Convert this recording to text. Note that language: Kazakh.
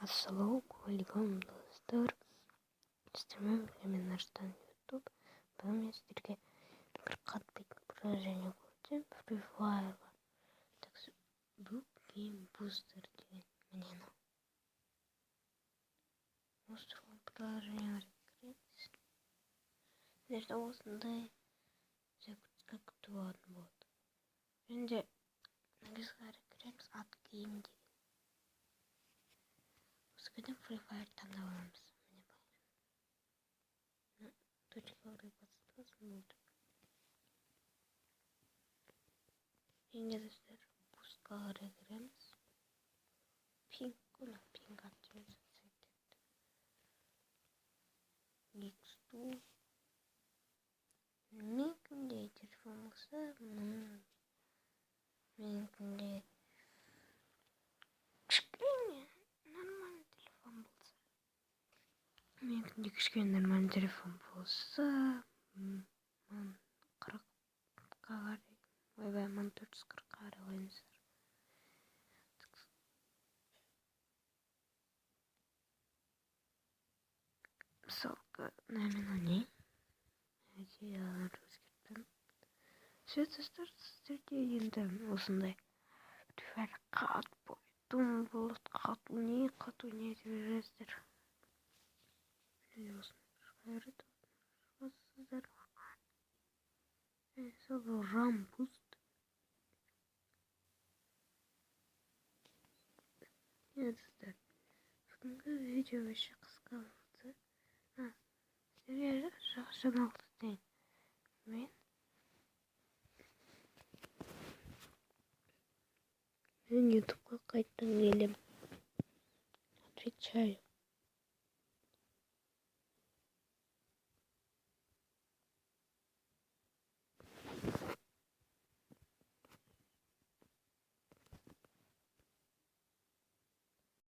Ассалаумағалейкум достар. Сіздермен бірге мен Арыстан YouTube. Бүгін мен сіздерге бір қатпайтын приложение көрсетем. Free Fire'ға. Бұл Game Booster деген міне мынау. Осы приложениеге кіреміз. Сіздерде осындай закрутка күтіп алатын болады. Және де негізгі кіреміз ат game деген. Осыдан Free Fire таңдап аламыз. Точкаларға басып болды. Енді достар, бустқа кіреміз. Ping активация етеді. X2. Менікінде телефон болса, менікінде кішкене нормальный телефон болса. Менікінде кішкене нормальный телефон болса, 40-қа қарай, ойбай 1440-қа қарай ойнайсыздар. Мысалға, наверное, не. Әйтеуір өзгерттім. Все достар, сіздерде енді осындай қату болады, қату не деп жүресіздер. Мысалы рамбуст. Достар, бүгінгі видео вообще қысқа болды. Сіздерге жақсы жаңалық айтайын. Мен ютубқа қайтадан келем. Отвечаю.